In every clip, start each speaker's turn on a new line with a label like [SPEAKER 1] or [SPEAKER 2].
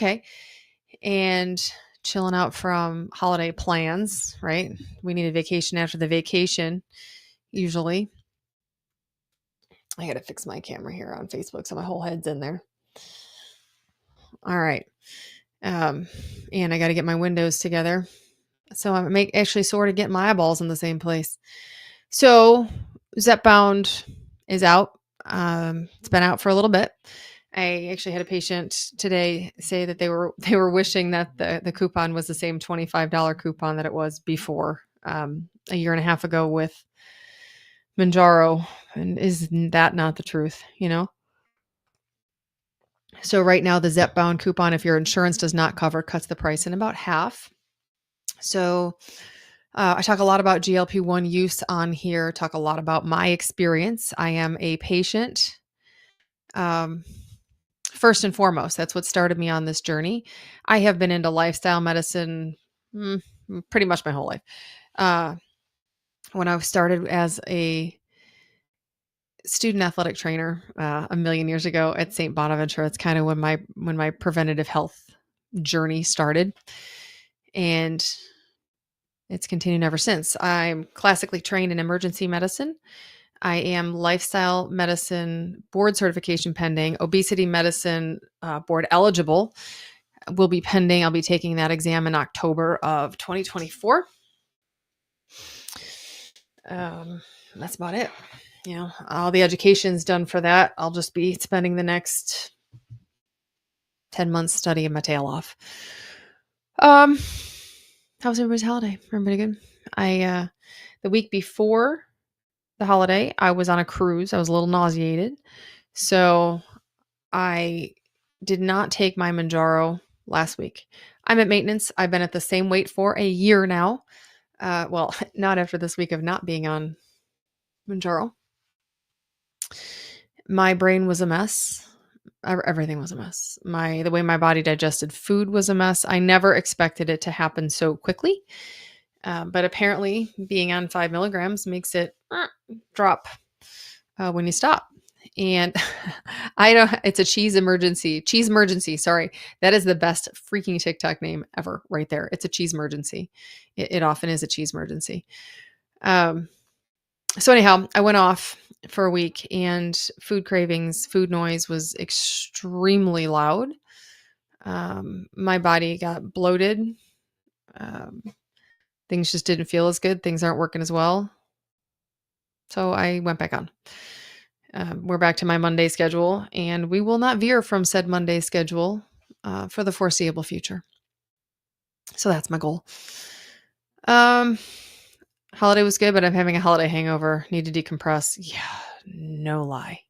[SPEAKER 1] okay. And chilling out from holiday plans, right? We need a vacation after the vacation, usually. I got to fix my camera here on Facebook so my whole head's in there. All right. Um, and I got to get my windows together. So I'm actually sort of getting my eyeballs in the same place. So Zepbound is out. It's been out for a little bit. I actually had a patient today say that they were wishing that the coupon was the same $25 coupon that it was before, a year and a half ago with Manjaro. And isn't that not the truth, you know? So right now the Zepbound coupon, if your insurance does not cover, cuts the price in about half. So I talk a lot about GLP-1 use on here, talk a lot about my experience. I am a patient. First and foremost, that's what started me on this journey. I have been into lifestyle medicine pretty much my whole life. When I started as a student athletic trainer a million years ago at St. Bonaventure, that's kind of when my preventative health journey started, and it's continued ever since. I'm classically trained in emergency medicine. I am lifestyle medicine board certification pending, obesity medicine board eligible will be pending. I'll be taking that exam in October of 2024. That's about it. You know, all the education's done for that. I'll just be spending the next 10 months studying my tail off. How was everybody's holiday? Everybody good? The week before the holiday, I was on a cruise. I was a little nauseated. So I did not take my Manjaro last week. I'm at maintenance. I've been at the same weight for a year now. Well, not after this week of not being on Manjaro. My brain was a mess. Everything was a mess. The way my body digested food was a mess. I never expected it to happen so quickly. But apparently being on 5 milligrams makes it drop when you stop. And it's a cheese emergency. Sorry. That is the best freaking TikTok name ever right there. It's a cheese emergency. It often is a cheese emergency. So anyhow, I went off for a week and food cravings, food noise was extremely loud. My body got bloated. Things just didn't feel as good. Things aren't working as well. So I went back on. We're back to my Monday schedule, and we will not veer from said Monday schedule for the foreseeable future. So that's my goal. Holiday was good, but I'm having a holiday hangover. Need to decompress. Yeah, no lie.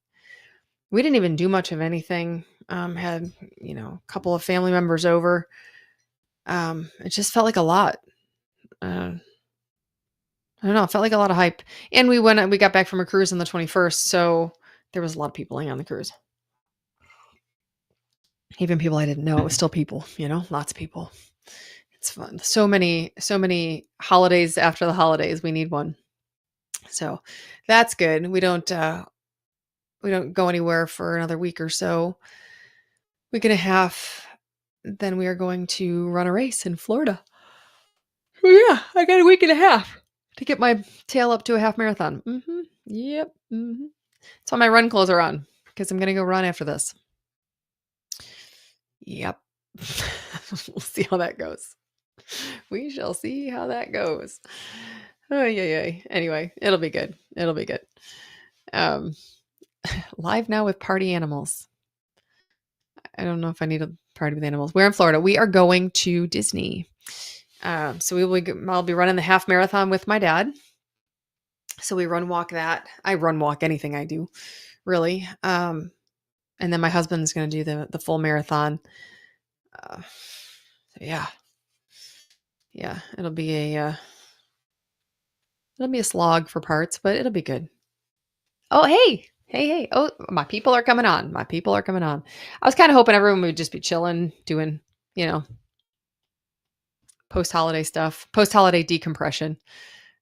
[SPEAKER 1] We didn't even do much of anything. Had, a couple of family members over. It just felt like a lot. I don't know. It felt like a lot of hype. And we got back from a cruise on the 21st. So there was a lot of people on the cruise. Even people I didn't know. It was still people, lots of people. It's fun. So many holidays after the holidays. We need one. So that's good. We don't go anywhere for another week or so. Week and a half. Then we are going to run a race in Florida. Oh yeah, I got a week and a half to get my tail up to a half marathon. Yep. That's why my run clothes are on, because I'm going to go run after this. Yep. We'll see how that goes. We shall see how that goes. Oh, yeah. Anyway, it'll be good. Live now with party animals. I don't know if I need a party with animals. We're in Florida. We are going to Disney. So I'll be running the half marathon with my dad. So we run walk that. I run walk anything I do, really. And then my husband's going to do the full marathon. Yeah, it'll be a slog for parts, but it'll be good. Oh, hey. Oh, my people are coming on. I was kind of hoping everyone would just be chilling, doing, post-holiday stuff, post-holiday decompression.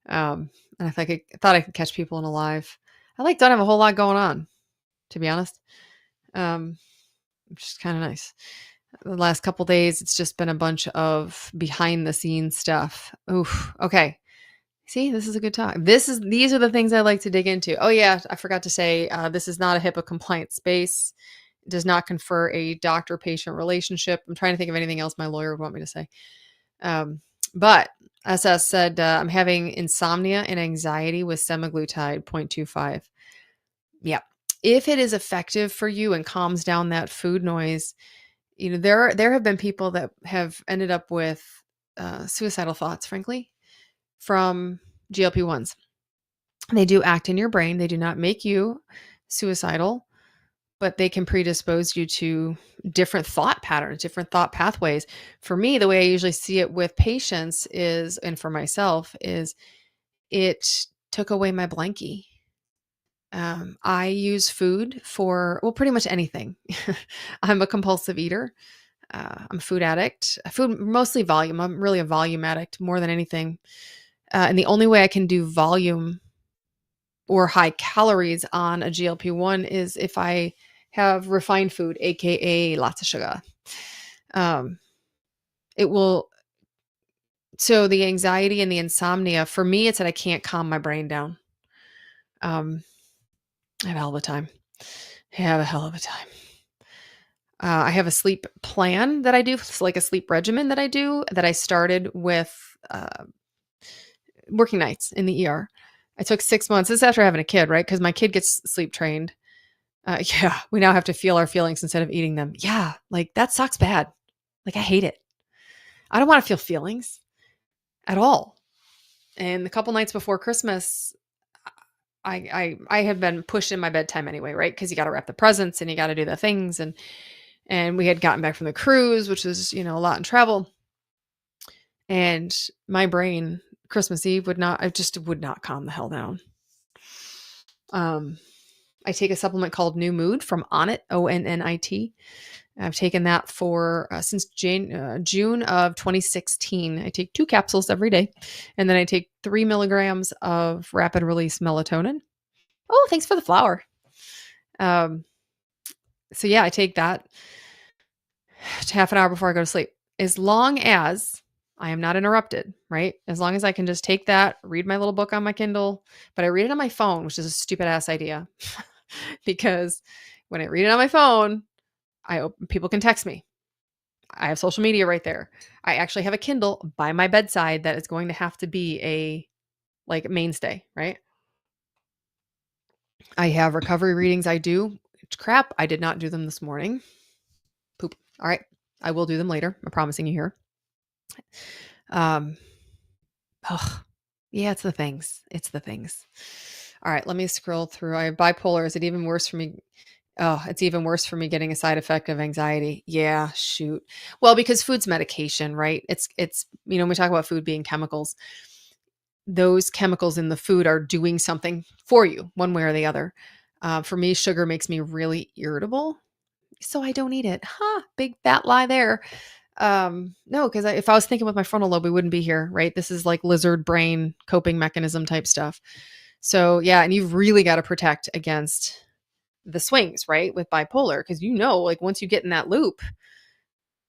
[SPEAKER 1] And I thought I could catch people in a live. I don't have a whole lot going on, to be honest. Which is kind of nice. The last couple days, it's just been a bunch of behind the scenes stuff. Oof. Okay. See, this is a good talk. These are the things I like to dig into. Oh yeah, I forgot to say, this is not a HIPAA compliant space. It does not confer a doctor-patient relationship. I'm trying to think of anything else my lawyer would want me to say. But SS said, I'm having insomnia and anxiety with semaglutide 0.25. Yeah. If it is effective for you and calms down that food noise, there have been people that have ended up with suicidal thoughts, frankly, from GLP-1s. They do act in your brain. They do not make you suicidal, but they can predispose you to different thought patterns, different thought pathways. For me, the way I usually see it with patients is, and for myself, is it took away my blankie. I use food for, well, pretty much anything. I'm a compulsive eater. I'm a food addict. Food, mostly volume. I'm really a volume addict more than anything. And the only way I can do volume or high calories on a GLP-1 is if I have refined food, aka lots of sugar. It will. So the anxiety and the insomnia for me, it's that I can't calm my brain down. I have a hell of a time. I have a hell of a time. I have a sleep plan that I do, it's like a sleep regimen that I do that I started with working nights in the ER. I took 6 months. This is after having a kid, right? Because my kid gets sleep trained. Yeah, we now have to feel our feelings instead of eating them. Yeah, like that sucks bad. Like I hate it. I don't want to feel feelings at all. And the couple nights before Christmas, I have been pushed in my bedtime anyway, right? Because you got to wrap the presents and you got to do the things, and we had gotten back from the cruise, which was a lot in travel, and my brain Christmas Eve would not calm the hell down. I take a supplement called New Mood from Onnit, Onnit. I've taken that for since June of 2016. I take 2 capsules every day, and then I take 3 milligrams of rapid release melatonin. Oh, thanks for the flower. So yeah, I take that half an hour before I go to sleep. As long as I am not interrupted, right? As long as I can just take that, read my little book on my Kindle, but I read it on my phone, which is a stupid ass idea because when I read it on my phone, people can text me. I have social media right there. I actually have a Kindle by my bedside that is going to have to be a mainstay, right? I have recovery readings I do. Crap, I did not do them this morning. Poop. All right. I will do them later. I'm promising you here. Yeah, it's the things. It's the things. All right, let me scroll through. I have bipolar. Is it even worse for me? Oh, it's even worse for me getting a side effect of anxiety. Yeah, shoot. Well, because food's medication, right? It's when we talk about food being chemicals, those chemicals in the food are doing something for you one way or the other. For me, sugar makes me really irritable, so I don't eat it. Big fat lie there. No, because if I was thinking with my frontal lobe, we wouldn't be here, right? This is like lizard brain coping mechanism type stuff. So yeah, and you've really got to protect against the swings, right? With bipolar, because like once you get in that loop,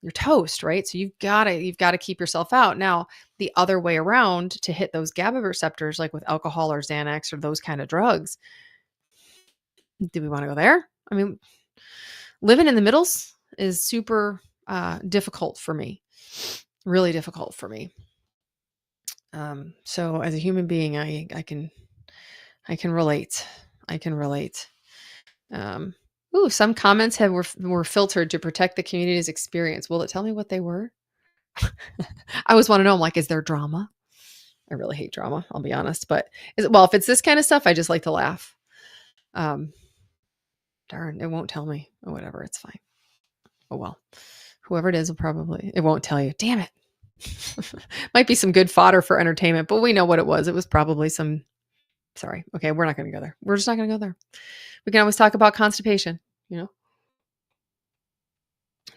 [SPEAKER 1] you're toast, right? So you've got to keep yourself out. Now, the other way around to hit those GABA receptors, like with alcohol or Xanax or those kind of drugs, do we want to go there? I mean, living in the middles is super difficult for me, really difficult for me. So as a human being, I can relate. I can relate. Some comments were filtered to protect the community's experience. Will it tell me what they were? I always want to know. I'm like, is there drama? I really hate drama. I'll be honest, but if it's this kind of stuff, I just like to laugh. Darn, it won't tell me. Oh, whatever. It's fine. Oh, well, whoever it is it won't tell you. Damn it. Might be some good fodder for entertainment, but we know what it was. It was probably sorry. Okay. We're not going to go there. We're just not going to go there. We can always talk about constipation,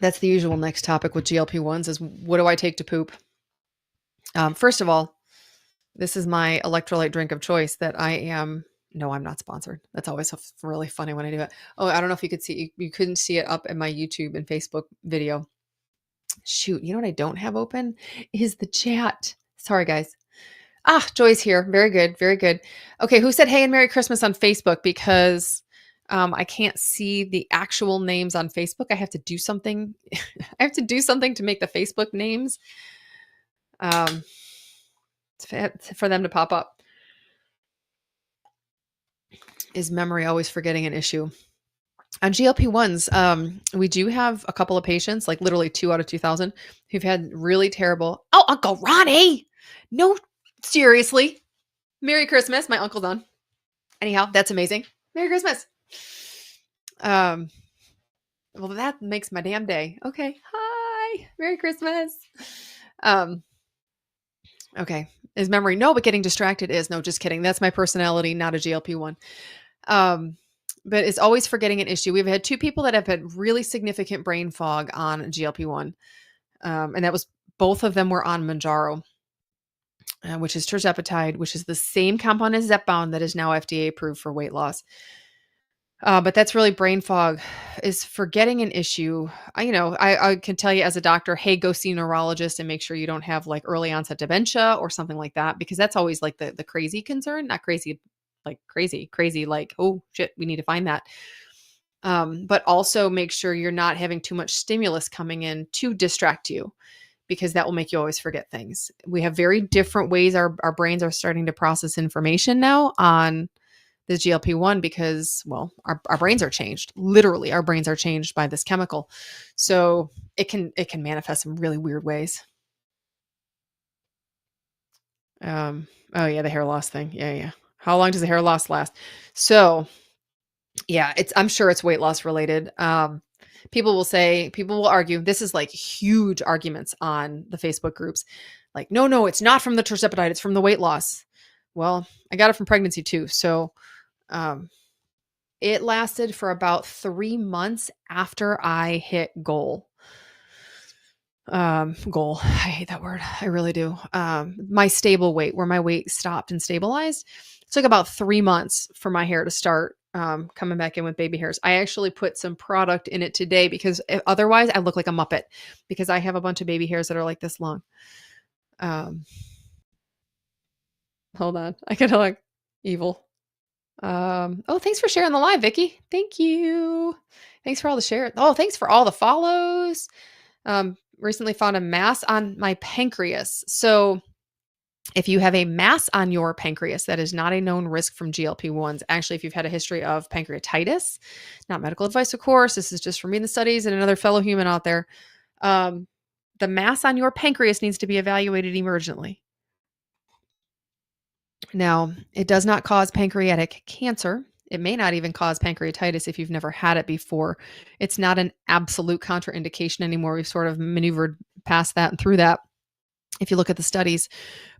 [SPEAKER 1] That's the usual next topic with GLP-1s is what do I take to poop? First of all, this is my electrolyte drink of choice that no, I'm not sponsored. That's always really funny when I do it. Oh, I don't know if you could see, you couldn't see it up in my YouTube and Facebook video. Shoot, you know what I don't have open is the chat. Sorry, guys. Ah, Joy's here. Very good. Very good. Okay, who said hey and Merry Christmas on Facebook? Because I can't see the actual names on Facebook. I have to do something. I have to do something to make the Facebook names um, for them to pop up. Is memory always forgetting an issue? On GLP-1s, we do have a couple of patients, like literally 2 out of 2,000, who've had really terrible. Oh, Uncle Ronnie! No, seriously. Merry Christmas. My uncle's on. Anyhow, that's amazing. Merry Christmas. Um, well, that makes my damn day. Okay. Hi. Merry Christmas. Um, okay. Is memory? No, but getting distracted is. No, just kidding. That's my personality, not a GLP-1. But it's always forgetting an issue. We've had 2 people that have had really significant brain fog on GLP-1. And that was both of them were on Mounjaro, which is tirzepatide, which is the same compound as Zepbound that is now FDA approved for weight loss. But that's really brain fog, is forgetting an issue. I can tell you as a doctor, hey, go see a neurologist and make sure you don't have like early onset dementia or something like that, because that's always like the crazy concern. Not crazy, like crazy, like, oh shit, we need to find that. But also make sure you're not having too much stimulus coming in to distract you, because that will make you always forget things. We have very different ways our brains are starting to process information now on the GLP-1 because, well, our brains are changed. Literally, our brains are changed by this chemical. So it can manifest in really weird ways. Oh yeah, the hair loss thing. Yeah. How long does the hair loss last? So yeah, I'm sure it's weight loss related. People will argue. This is like huge arguments on the Facebook groups. Like, no, it's not from the tirzepatide, it's from the weight loss. Well, I got it from pregnancy too. So it lasted for about 3 months after I hit goal. Goal. I hate that word. I really do. My stable weight, where my weight stopped and stabilized. It took about 3 months for my hair to start coming back in with baby hairs. I actually put some product in it today because otherwise I look like a Muppet, because I have a bunch of baby hairs that are like this long. Hold on. I gotta look evil. Oh, thanks for sharing the live, Vicky. Thank you. Thanks for all the share. Oh, thanks for all the follows. Recently found a mass on my pancreas. So if you have a mass on your pancreas, that is not a known risk from GLP-1s. Actually, if you've had a history of pancreatitis, not medical advice, of course, this is just from reading the studies and another fellow human out there. The mass on your pancreas needs to be evaluated emergently. Now, it does not cause pancreatic cancer. It may not even cause pancreatitis if you've never had it before. It's not an absolute contraindication anymore. We've sort of maneuvered past that and through that if you look at the studies.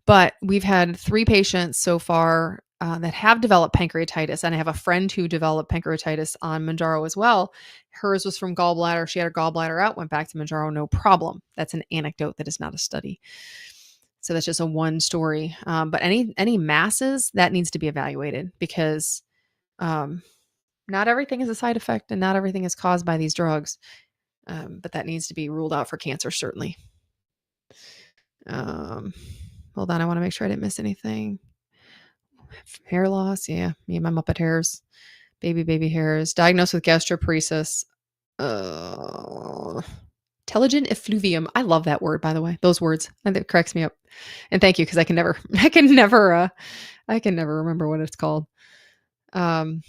[SPEAKER 1] But we've had 3 patients so far that have developed pancreatitis. And I have a friend who developed pancreatitis on Mounjaro as well. Hers was from gallbladder. She had her gallbladder out, went back to Mounjaro, no problem. That's an anecdote. That is not a study. So that's just a one story. But any masses, that needs to be evaluated, because not everything is a side effect and not everything is caused by these drugs. But that needs to be ruled out for cancer, certainly. Hold on. I want to make sure I didn't miss anything. Hair loss. Yeah. Me and my Muppet hairs. Baby hairs. Diagnosed with gastroparesis. Telogen effluvium. I love that word, by the way. Those words. That cracks me up. And thank you, because I can never remember what it's called. Oh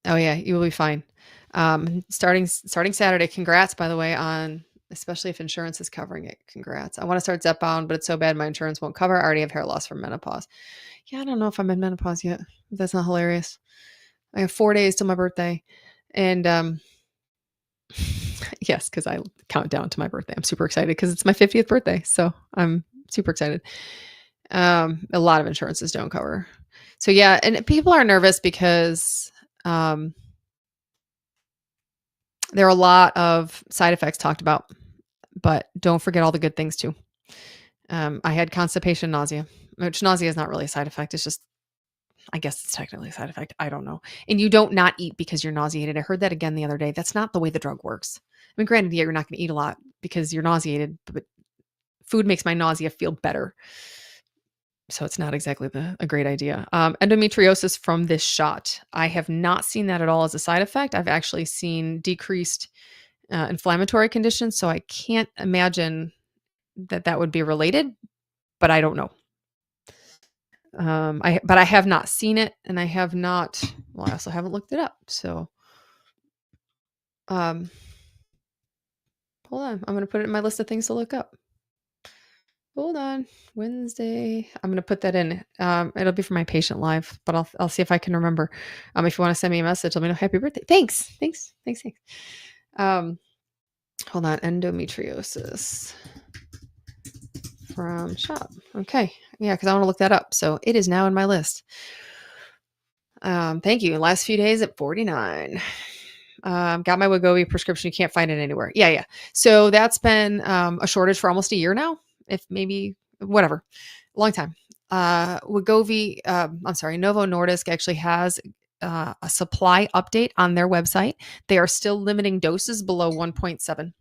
[SPEAKER 1] yeah, you will be fine. Starting Saturday. Congrats, by the way, on, especially if insurance is covering it. Congrats. I want to start Zepbound, but it's so bad my insurance won't cover. I already have hair loss from menopause. Yeah, I don't know if I'm in menopause yet. If that's not hilarious. I have 4 days till my birthday. And yes, because I count down to my birthday. I'm super excited because it's my 50th birthday. So I'm super excited. A lot of insurances don't cover. So yeah, and people are nervous because there are a lot of side effects talked about, but don't forget all the good things too. I had constipation, nausea, which nausea is not really a side effect. It's just, I guess it's technically a side effect. I don't know. And you don't not eat because you're nauseated. I heard that again the other day. That's not the way the drug works. mean, granted, yeah, you're not going to eat a lot because you're nauseated, but food makes my nausea feel better. So it's not exactly a great idea. Endometriosis from this shot. I have not seen that at all as a side effect. I've actually seen decreased inflammatory conditions. So I can't imagine that would be related, but I don't know. But I have not seen it, and I have not. Well, I also haven't looked it up. So, hold on. I'm going to put it in my list of things to look up. Hold on. Wednesday. I'm going to put that in. It'll be for my patient live, but I'll see if I can remember. If you want to send me a message, let me know happy birthday. Thanks. Hold on. Endometriosis from shop. Okay. Yeah, because I want to look that up. So it is now in my list. Thank you. Last few days at 49. Got my Wegovy prescription. You can't find it anywhere. Yeah. So that's been a shortage for almost a year now. If maybe whatever, long time. Wegovy, Novo Nordisk actually has a supply update on their website. They are still limiting doses below 1.7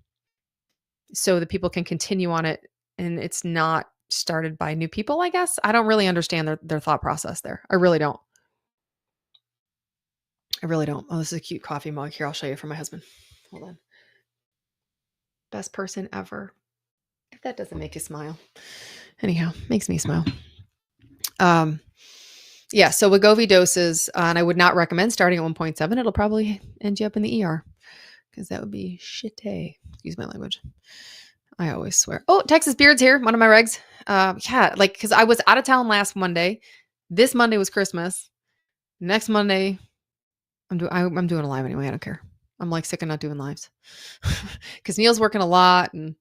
[SPEAKER 1] so that people can continue on it, and it's not started by new people, I guess. I don't really understand their thought process there. I really don't. Oh, this is a cute coffee mug. Here, I'll show you from my husband. Hold on. Best person ever. If that doesn't make you smile. Anyhow, makes me smile. Yeah, so Wegovy doses, and I would not recommend starting at 1.7. It'll probably end you up in the ER because that would be shitty. Excuse my language. I always swear. Oh, Texas Beard's here, one of my regs. Yeah, because I was out of town last Monday. This Monday was Christmas. Next Monday, I'm doing a live anyway. I don't care. I'm sick of not doing lives because Neil's working a lot, and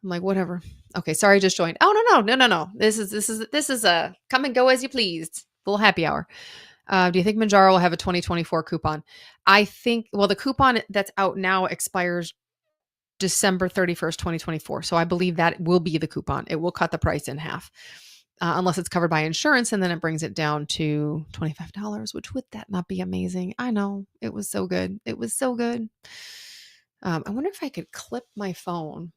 [SPEAKER 1] I'm like, whatever. Okay, sorry, just joined. Oh no. This is a come and go as you please. Little happy hour. Do you think Manjaro will have a 2024 coupon? I think. Well, the coupon that's out now expires December 31st, 2024. So I believe that will be the coupon. It will cut the price in half. Unless it's covered by insurance, and then it brings it down to $25, which would that not be amazing? I know. It was so good. I wonder if I could clip my phone.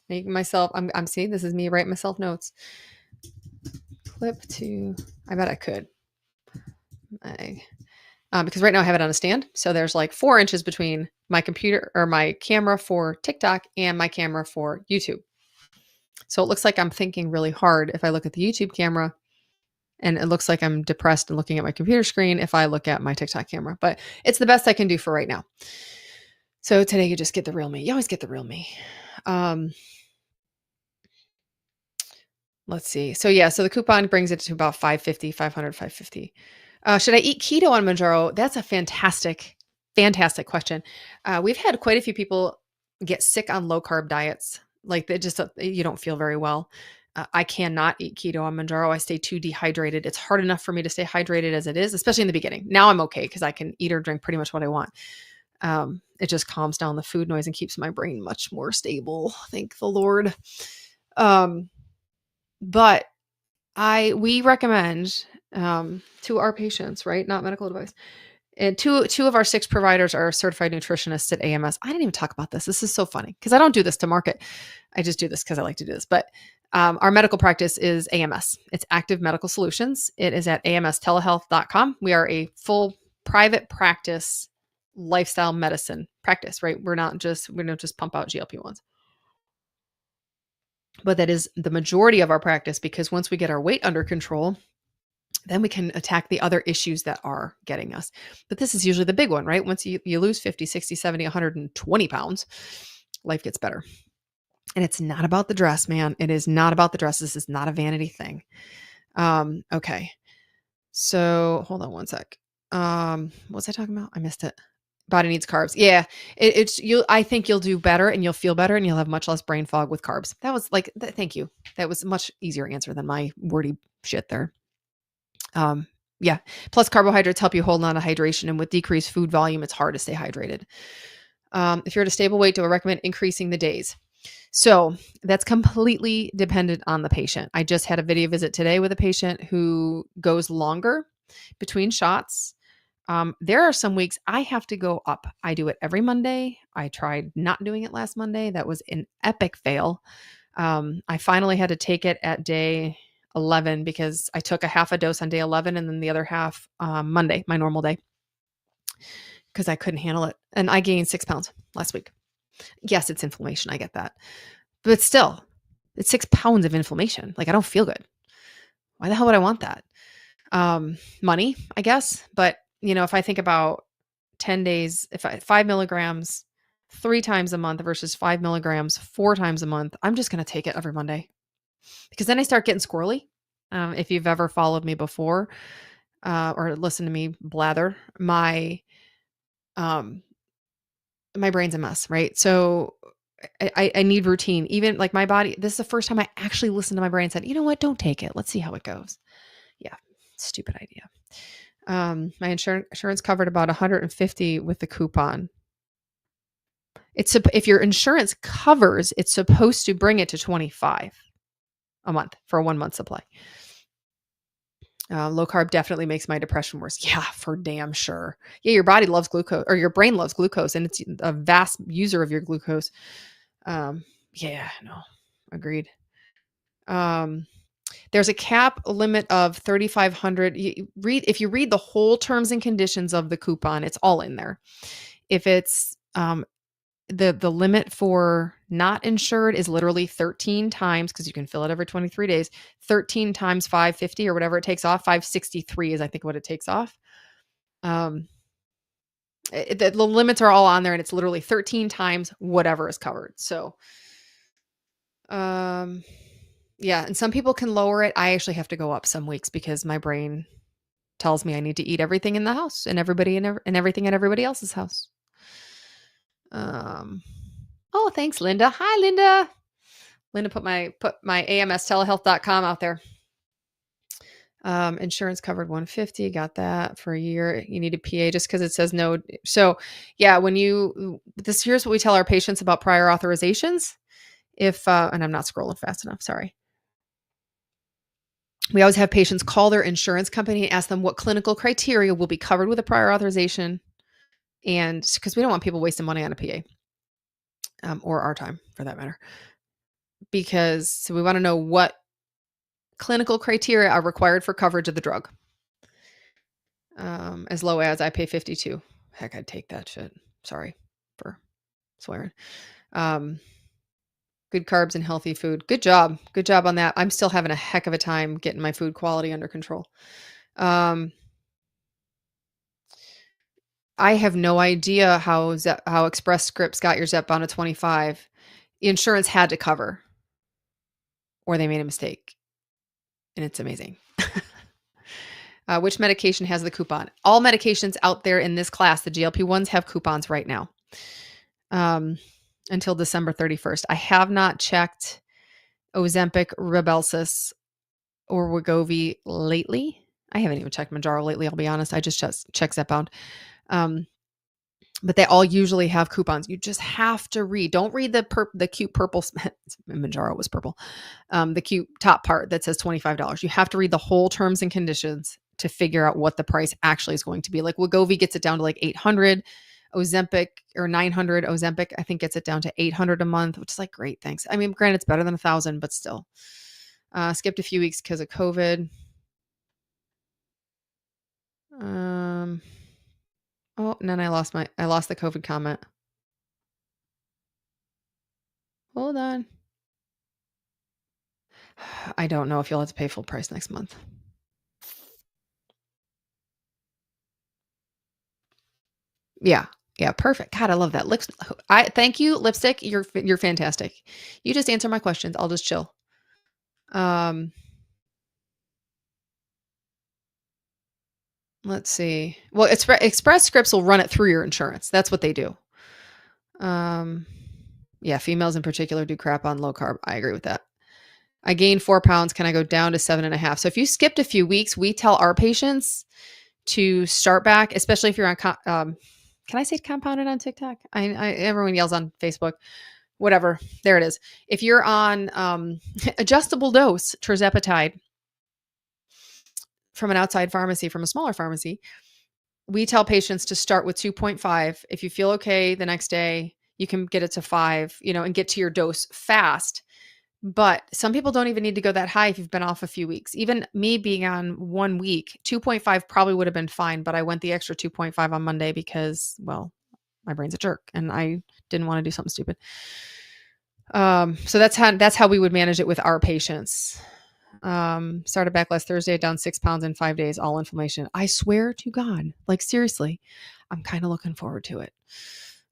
[SPEAKER 1] Make myself, I'm seeing, this is me writing myself notes. Clip to, I bet I could. Because right now I have it on a stand. So there's 4 inches between my computer or my camera for TikTok and my camera for YouTube. So it looks like I'm thinking really hard if I look at the YouTube camera, and it looks like I'm depressed and looking at my computer screen if I look at my TikTok camera, but it's the best I can do for right now. So today you just get the real me. You always get the real me. Let's see. So the coupon brings it to about 550, 500, 550. Should I eat keto on Manjaro? That's a fantastic question. We've had quite a few people get sick on low carb diets. They just, you don't feel very well. I cannot eat keto on Manjaro. I stay too dehydrated. It's hard enough for me to stay hydrated as it is, especially in the beginning. Now I'm okay because I can eat or drink pretty much what I want. It just calms down the food noise and keeps my brain much more stable. Thank the Lord. But we recommend to our patients, right? Not medical advice. And two of our 6 providers are certified nutritionists at AMS. I didn't even talk about this. This is so funny because I don't do this to market. I just do this because I like to do this. But our medical practice is AMS. It's Active Medical Solutions. It is at amstelehealth.com. We are a full private practice lifestyle medicine practice, right? We don't just pump out GLP-1s. But that is the majority of our practice, because once we get our weight under control, then we can attack the other issues that are getting us. But this is usually the big one, right? Once you lose 50, 60, 70, 120 pounds, life gets better. And it's not about the dress, man. It is not about the dress. This is not a vanity thing. Okay. So hold on one sec. What was I talking about? I missed it. Body needs carbs. Yeah. I think you'll do better and you'll feel better and you'll have much less brain fog with carbs. That was thank you. That was a much easier answer than my wordy shit there. Yeah. Plus carbohydrates help you hold on to hydration, and with decreased food volume, it's hard to stay hydrated. If you're at a stable weight, do I recommend increasing the days? So that's completely dependent on the patient. I just had a video visit today with a patient who goes longer between shots. There are some weeks I have to go up. I do it every Monday. I tried not doing it last Monday. That was an epic fail. I finally had to take it at day 11 because I took a half a dose on day 11 and then the other half Monday, my normal day, because I couldn't handle it. And I gained 6 pounds last week. Yes, it's inflammation. I get that. But still, it's 6 pounds of inflammation. Like, I don't feel good. Why the hell would I want that? Money, I guess. But, if I think about 10 days, 5 milligrams 3 times a month versus 5 milligrams 4 times a month, I'm just going to take it every Monday because then I start getting squirrely. If you've ever followed me before or listened to me blather, um, my brain's a mess, right? So I need routine. Even like my body, this is the first time I actually listened to my brain and said, you know what, don't take it. Let's see how it goes. Yeah, stupid idea. My insurance covered about 150 with the coupon. If your insurance covers, it's supposed to bring it to 25 a month for a 1 month supply. Low carb definitely makes my depression worse. Yeah, for damn sure. Yeah, your body loves glucose, or your brain loves glucose, and it's a vast user of your glucose. Yeah, no, agreed. There's a cap limit of 3,500. If you read the whole terms and conditions of the coupon, it's all in there. If it's the limit for not insured is literally 13 times, because you can fill it every 23 days, 13 times 550 or whatever it takes off. 563 is, I think, what it takes off. The limits are all on there, and it's literally 13 times whatever is covered. So, yeah, and some people can lower it. I actually have to go up some weeks because my brain tells me I need to eat everything in the house and everybody and everything at everybody else's house. Oh, thanks, Linda. Hi, Linda. Linda put my amstelehealth.com out there. Insurance covered 150. Got that for a year. You need a PA just because it says no. So yeah, here's what we tell our patients about prior authorizations. And I'm not scrolling fast enough. Sorry. We always have patients call their insurance company and ask them what clinical criteria will be covered with a prior authorization. And because we don't want people wasting money on a PA. Or our time for that matter. So we want to know what clinical criteria are required for coverage of the drug. As low as I pay 52. Heck, I'd take that shit. Sorry for swearing. Good carbs and healthy food. Good job. Good job on that. I'm still having a heck of a time getting my food quality under control. I have no idea how Express Scripts got your Zepbound to 25. The insurance had to cover, or they made a mistake, and it's amazing. Which medication has the coupon? All medications out there in this class, the GLP-1s, have coupons right now until December 31st. I have not checked Ozempic, Rybelsus, or Wegovy lately. I haven't even checked Mounjaro lately, I'll be honest. I just checked Zepbound. But they all usually have coupons. You just have to read. Don't read the cute purple. Mounjaro was purple. The cute top part that says $25. You have to read the whole terms and conditions to figure out what the price actually is going to be. Like Wegovy gets it down to like 800. Ozempic or 900. Ozempic, I think, gets it down to 800 a month, which is like, great, thanks. I mean, granted, it's better than 1,000, but still. Skipped a few weeks because of COVID. Oh, and then I lost the COVID comment. Hold on. I don't know if you'll have to pay full price next month. Yeah. Yeah. Perfect. God, I love that. Thank you, lipstick. You're fantastic. You just answer my questions. I'll just chill. Let's see. Well, Express Scripts will run it through your insurance. That's what they do. Yeah, females in particular do crap on low carb. I agree with that. I gained 4 pounds. Can I go down to 7.5? So if you skipped a few weeks, we tell our patients to start back, especially if you're on, can I say compounded on TikTok? Everyone yells on Facebook, whatever. There it is. If you're on adjustable dose tirzepatide from an outside pharmacy, from a smaller pharmacy, we tell patients to start with 2.5. If you feel okay the next day, you can get it to 5, and get to your dose fast. But some people don't even need to go that high if you've been off a few weeks. Even me being on 1 week, 2.5 probably would have been fine, but I went the extra 2.5 on Monday because, well, my brain's a jerk and I didn't want to do something stupid. So that's how we would manage it with our patients. Started back last Thursday, down 6 pounds in 5 days, all inflammation. I swear to God, like seriously, I'm kind of looking forward to it.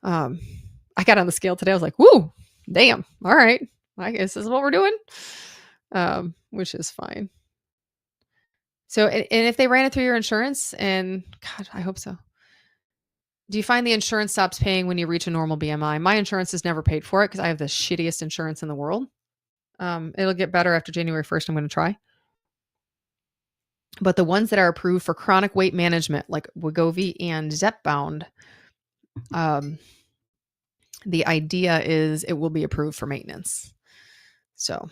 [SPEAKER 1] I got on the scale today. I was like, woo, damn. All right. I guess this is what we're doing. Which is fine. So, and if they ran it through your insurance, and God, I hope so. Do you find the insurance stops paying when you reach a normal BMI? My insurance has never paid for it because I have the shittiest insurance in the world. It'll get better after January 1st. I'm going to try. But the ones that are approved for chronic weight management, like Wegovy and Zepbound, the idea is it will be approved for maintenance. So,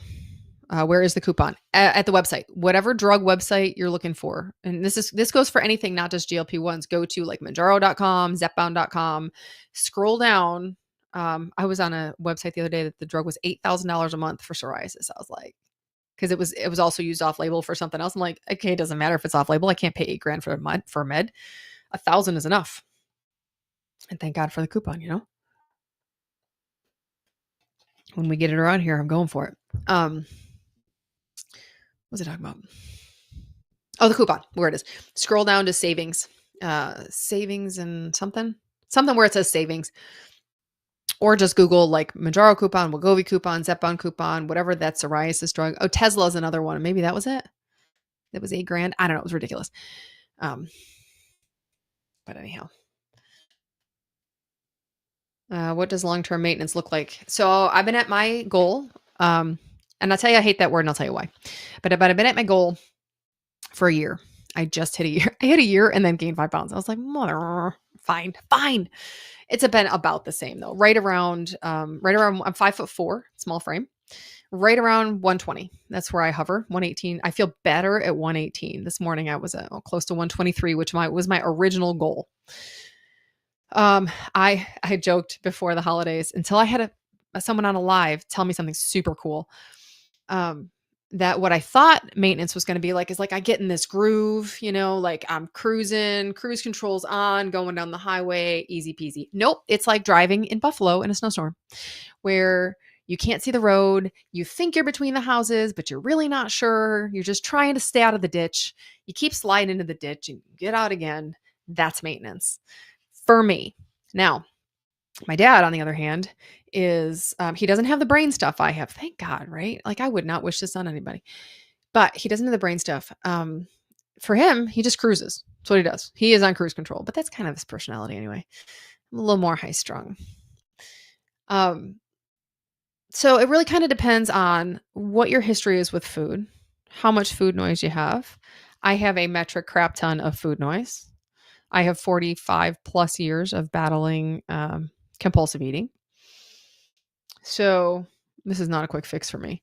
[SPEAKER 1] where is the coupon? At the website, whatever drug website you're looking for. And this goes for anything, not just GLP-1s. Go to like Manjaro.com, Zepbound.com, scroll down. I was on a website the other day that the drug was $8,000 a month for psoriasis. I was like, because it was also used off label for something else. I'm like, okay, it doesn't matter if it's off label. I can't pay $8,000 for a med. 1,000 is enough. And thank God for the coupon, When we get it around here, I'm going for it. What was I talking about? Oh, the coupon, where it is. Scroll down to savings. Savings and something where it says savings. Or just Google like Manjaro coupon, Wegovy coupon, Zepbound coupon, whatever that psoriasis drug. Oh, Tesla's another one. Maybe that was it. That was $8,000. I don't know. It was ridiculous. But anyhow. What does long-term maintenance look like? So I've been at my goal. And I'll tell you, I hate that word and I'll tell you why. But I've been at my goal for a year. I just hit a year. I hit a year and then gained 5 pounds. I was like, mother, fine. It's been about the same though. Right around, I'm 5'4", small frame, right around 120. That's where I hover. 118. I feel better at 118. This morning I was close to 123, which was my original goal. I joked before the holidays until I had someone on a live tell me something super cool. That what I thought maintenance was going to be like is like I get in this groove, like I'm cruising, cruise controls on, going down the highway, easy peasy. Nope. It's like driving in Buffalo in a snowstorm where you can't see the road. You think you're between the houses, but you're really not sure. You're just trying to stay out of the ditch. You keep sliding into the ditch and get out again. That's maintenance for me. Now, my dad, on the other hand, is he doesn't have the brain stuff I have. Thank God, right? Like I would not wish this on anybody, but he doesn't have the brain stuff. For him, he just cruises. That's what he does. He is on cruise control, but that's kind of his personality anyway. I'm a little more high strung. So it really kind of depends on what your history is with food, how much food noise you have. I have a metric crap ton of food noise. I have 45 plus years of battling compulsive eating. So this is not a quick fix for me.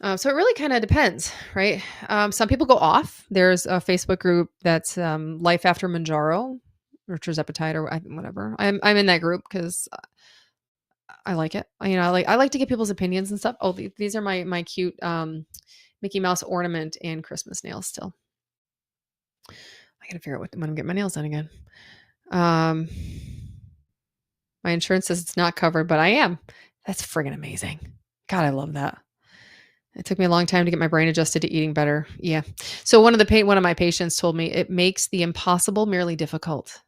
[SPEAKER 1] So it really kind of depends, right? Some people go off. There's a Facebook group that's Life After Manjaro, or tirzepatide, or whatever. I'm in that group because I like it. I like to get people's opinions and stuff. Oh, these are my cute Mickey Mouse ornament and Christmas nails still. I gotta figure out when I'm getting my nails done again. My insurance says it's not covered, but I am. That's friggin' amazing. God, I love that. It took me a long time to get my brain adjusted to eating better. Yeah. So one of my patients told me it makes the impossible merely difficult.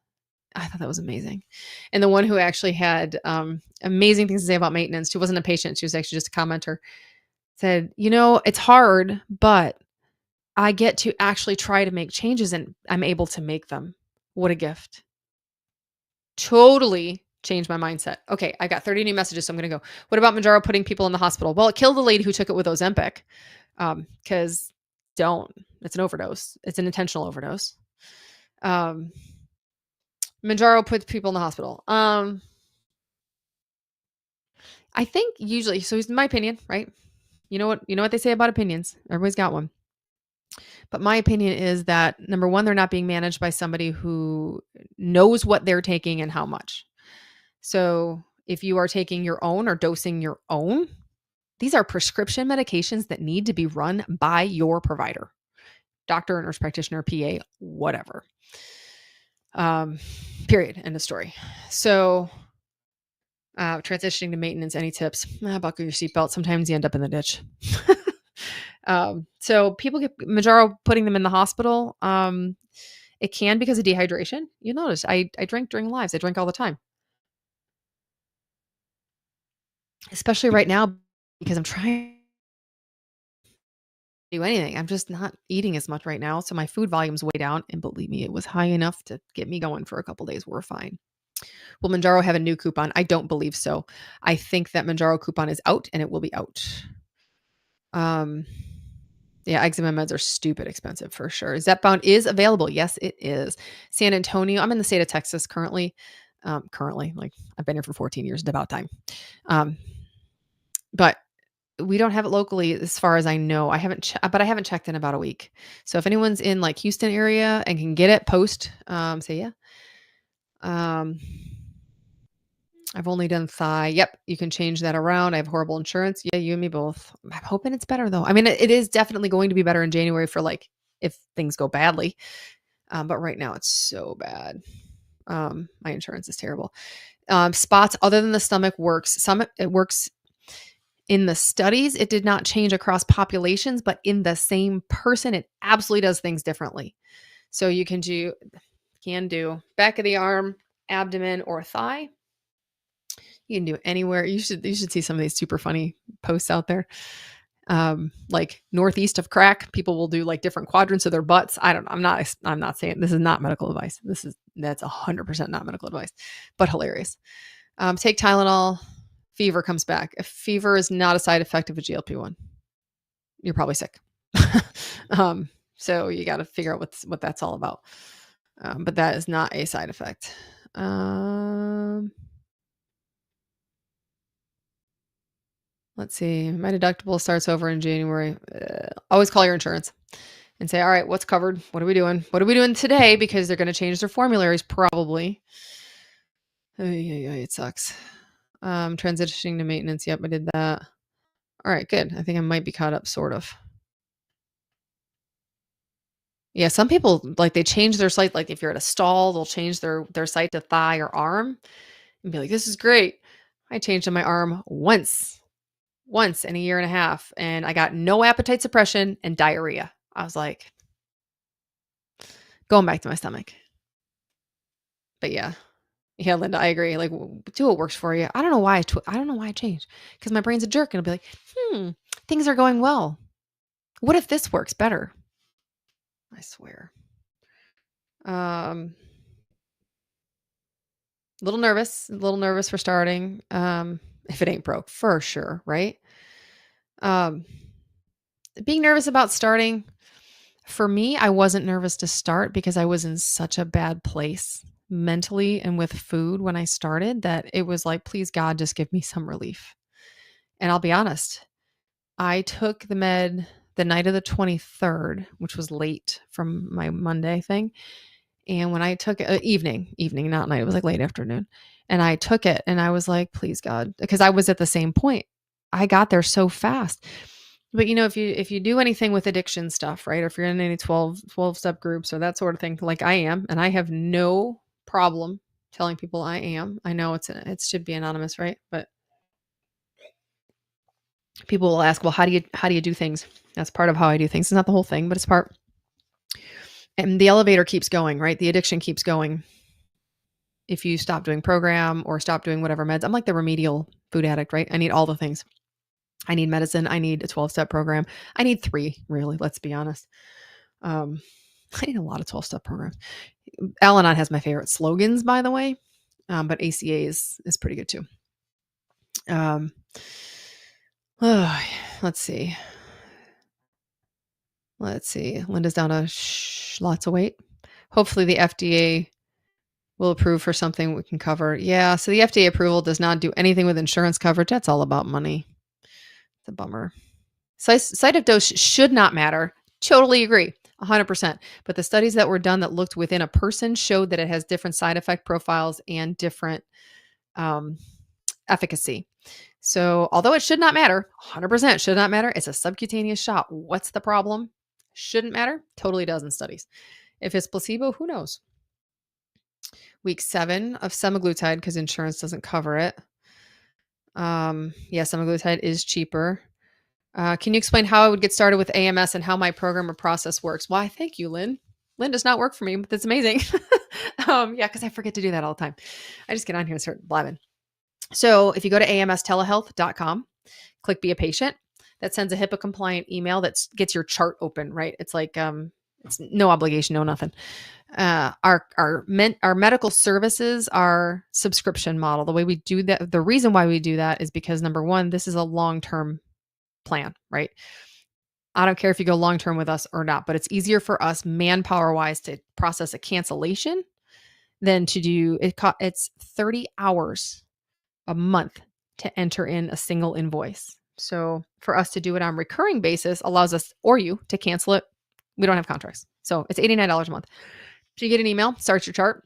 [SPEAKER 1] I thought that was amazing. And the one who actually had amazing things to say about maintenance, she wasn't a patient, she was actually just a commenter, said, it's hard, but I get to actually try to make changes and I'm able to make them. What a gift. Totally changed my mindset. Okay, I got 30 new messages, so I'm going to go. What about Manjaro putting people in the hospital? Well, it killed the lady who took it with Ozempic because it's an overdose. It's an intentional overdose. Manjaro puts people in the hospital. I think usually, so it's my opinion, right? You know what they say about opinions. Everybody's got one. But my opinion is that number one, they're not being managed by somebody who knows what they're taking and how much. So if you are taking your own or dosing your own, these are prescription medications that need to be run by your provider, doctor, nurse practitioner, PA, whatever. Period. End of story. So transitioning to maintenance, any tips? Buckle your seatbelt. Sometimes you end up in the ditch. So people get Manjaro putting them in the hospital. It can because of dehydration. You notice I drink during lives. I drink all the time, especially right now because I'm trying to do anything. I'm just not eating as much right now. So my food volume's way down. And believe me, it was high enough to get me going for a couple days. We're fine. Will Manjaro have a new coupon? I don't believe so. I think that Manjaro coupon is out and it will be out. Yeah, eczema meds are stupid expensive for sure. Zepbound is available. Yes, it is. San Antonio. I'm in the state of Texas currently. Like I've been here for 14 years. It's about time. But we don't have it locally as far as I know. I haven't checked in about a week. So if anyone's in like Houston area and can get it, post. Say yeah. I've only done thigh. Yep, you can change that around. I have horrible insurance. Yeah, you and me both. I'm hoping it's better though. I mean, it is definitely going to be better in January for like if things go badly. But right now it's so bad. My insurance is terrible. Spots other than the stomach works. It works in the studies. It did not change across populations, but in the same person, it absolutely does things differently. So you can do back of the arm, abdomen, or thigh. You can do it anywhere. You should see some of these super funny posts out there. Like northeast of crack, people will do like different quadrants of their butts. I'm not saying this is not medical advice. That's 100% not medical advice, but hilarious. Take Tylenol. Fever comes back. If fever is not a side effect of a GLP-1, you're probably sick. So you got to figure out what that's all about. But that is not a side effect. Let's see. My deductible starts over in January. Always call your insurance and say, all right, what's covered? What are we doing? What are we doing today? Because they're going to change their formularies probably. It sucks. Transitioning to maintenance. Yep, I did that. All right, good. I think I might be caught up, sort of. Yeah, some people, like, they change their site. Like, if you're at a stall, they'll change their site to thigh or arm and be like, this is great. I changed to my arm once in a year and a half, and I got no appetite suppression and diarrhea. I was like, going back to my stomach. But yeah, Linda, I agree. Like, do what works for you. I don't know why I changed, because my brain's a jerk, and I'll be like, things are going well. What if this works better? I swear. Little nervous for starting. If it ain't broke, for sure, right? Being nervous about starting, for me, I wasn't nervous to start because I was in such a bad place mentally and with food when I started that it was like, please God, just give me some relief. And I'll be honest, I took the med the night of the 23rd, which was late from my Monday thing. And when I took it, evening, not night, it was like late afternoon. And I took it and I was like, please God, because I was at the same point. I got there so fast. But if you do anything with addiction stuff, right? Or if you're in any 12 step groups or that sort of thing, like I am, and I have no problem telling people I am. I know it should be anonymous, right? But people will ask, well, how do you do things? That's part of how I do things. It's not the whole thing, but it's part. And the elevator keeps going, right? The addiction keeps going. If you stop doing program or stop doing whatever meds, I'm like the remedial food addict, right? I need all the things. I need medicine. I need a 12-step program. I need 3, really. Let's be honest. I need a lot of 12-step programs. Al-Anon has my favorite slogans, by the way, but ACA is pretty good too. Let's see. Linda's down to lots of weight. Hopefully the FDA will approve for something we can cover. Yeah, so the FDA approval does not do anything with insurance coverage. That's all about money. It's a bummer. Site of dose should not matter. Totally agree. 100%. But the studies that were done that looked within a person showed that it has different side effect profiles and different um, efficacy. So, although it should not matter, 100% should not matter, it's a subcutaneous shot. What's the problem? Shouldn't matter. Totally does in studies. If it's placebo, who knows? Week 7 of semaglutide because insurance doesn't cover it. Yeah, semaglutide is cheaper. Can you explain how I would get started with AMS and how my program or process works? Why, thank you, Lynn. Lynn does not work for me, but that's amazing. Yeah, because I forget to do that all the time. I just get on here and start blabbing. So if you go to amstelehealth.com, click be a patient, that sends a HIPAA compliant email that gets your chart open, right? It's like, it's no obligation, no nothing. Our medical services are subscription model. The way we do that, the reason why we do that is because number one, this is a long-term plan, right? I don't care if you go long-term with us or not, but it's easier for us manpower wise to process a cancellation than to do it. It's 30 hours a month to enter in a single invoice. So for us to do it on recurring basis allows us or you to cancel it. We don't have contracts. So it's $89 a month. So you get an email, starts your chart.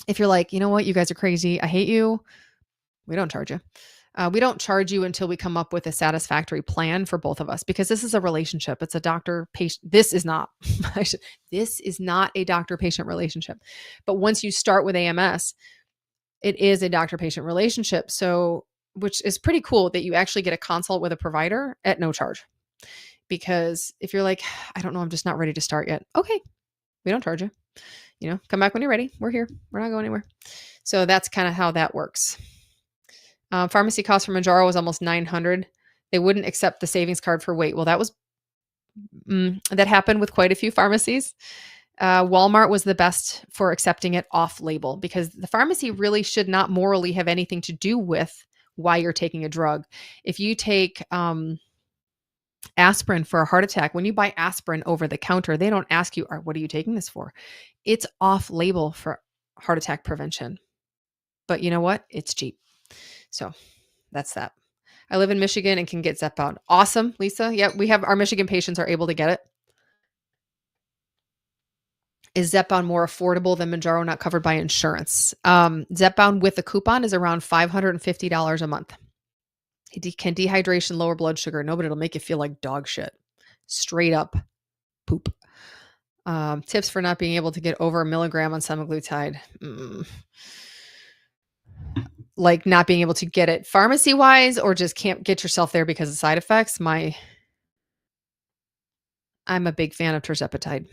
[SPEAKER 1] If you're like, you know what, you guys are crazy, I hate you, we don't charge you. We don't charge you until we come up with a satisfactory plan for both of us because this is a relationship. It's a doctor patient. This is not, this is not a doctor patient relationship. But once you start with AMS, it is a doctor patient relationship. So, which is pretty cool that you actually get a consult with a provider at no charge. Because if you're like, I don't know, I'm just not ready to start yet. Okay, we don't charge you. You know, come back when you're ready. We're here. We're not going anywhere. So that's kind of how that works. Pharmacy cost for Mounjaro was almost $900. They wouldn't accept the savings card for weight. Well, that happened with quite a few pharmacies. Walmart was the best for accepting it off label because the pharmacy really should not morally have anything to do with why you're taking a drug. If you take aspirin for a heart attack, when you buy aspirin over the counter, they don't ask you, what are you taking this for? It's off label for heart attack prevention. But you know what? It's cheap. So that's that. I live in Michigan and can get Zepbound. Awesome, Lisa. Yeah, we have our Michigan patients are able to get it. Is Zepbound more affordable than Mounjaro not covered by insurance? Zepbound with a coupon is around $550 a month. It can dehydration, lower blood sugar. No, but it'll make you feel like dog shit. Straight up poop. Tips for not being able to get over a milligram on semaglutide. Like not being able to get it pharmacy wise or just can't get yourself there because of side effects. I'm a big fan of tirzepatide.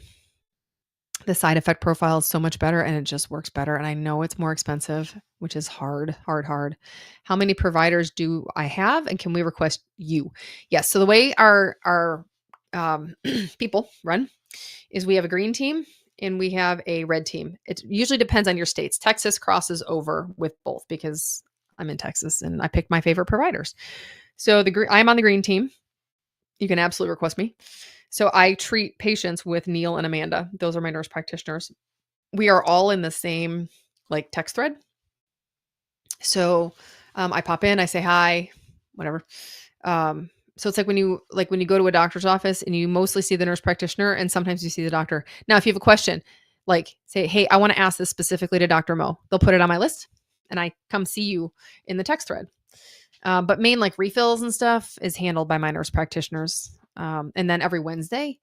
[SPEAKER 1] The side effect profile is so much better and it just works better. And I know it's more expensive, which is hard. How many providers do I have? And can we request you? Yes. So the way our people run is we have a green team and we have a red team. It usually depends on your states. Texas crosses over with both because I'm in Texas and I picked my favorite providers. So I'm on the green team. You can absolutely request me. So I treat patients with Neil and Amanda. Those are my nurse practitioners. We are all in the same like text thread. So I pop in, I say hi, whatever. So it's like when you go to a doctor's office and you mostly see the nurse practitioner and sometimes you see the doctor. Now, if you have a question, like say, hey, I want to ask this specifically to Dr. Mo, they'll put it on my list and I come see you in the text thread. But main like refills and stuff is handled by my nurse practitioners. And then every Wednesday,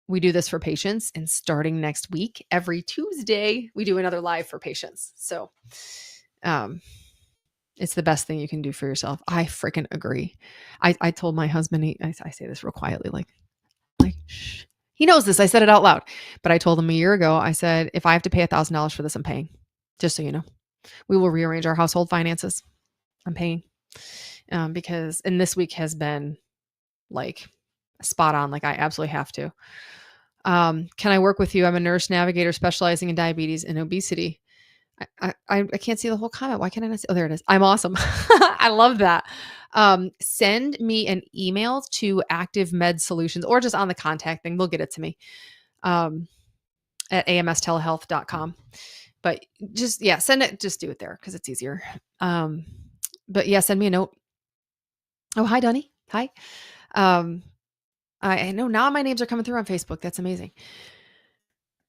[SPEAKER 1] we do this for patients. And starting next week, every Tuesday, we do another live for patients. So it's the best thing you can do for yourself. I freaking agree. I told my husband, I say this real quietly, like, shh. He knows this. I said it out loud. But I told him a year ago, I said, if I have to pay $1,000 for this, I'm paying. Just so you know. We will rearrange our household finances. I'm paying. Because, and this week has been like spot on. Like I absolutely have to. Can I work with you? I'm a nurse navigator specializing in diabetes and obesity. I can't see the whole comment. Why can't I not see? Oh, there it is. I'm awesome. I love that. Send me an email to Active Med Solutions or just on the contact thing. They'll get it to me at amstelehealth.com. But just, yeah, send it. Just do it there because it's easier. But yeah, send me a note. Oh, hi, Donnie. Hi. I know now my names are coming through on Facebook. That's amazing.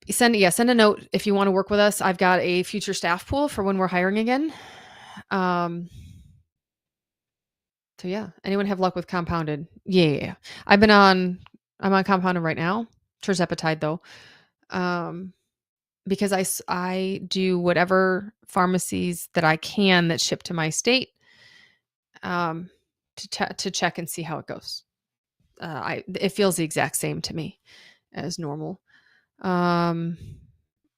[SPEAKER 1] Send a note if you want to work with us. I've got a future staff pool for when we're hiring again. Um, so yeah, anyone have luck with compounded? Yeah. I'm on compounded right now. Tirzepatide though. Um, because I do whatever pharmacies that I can that ship to my state um, to check and see how it goes. It feels the exact same to me as normal. Um,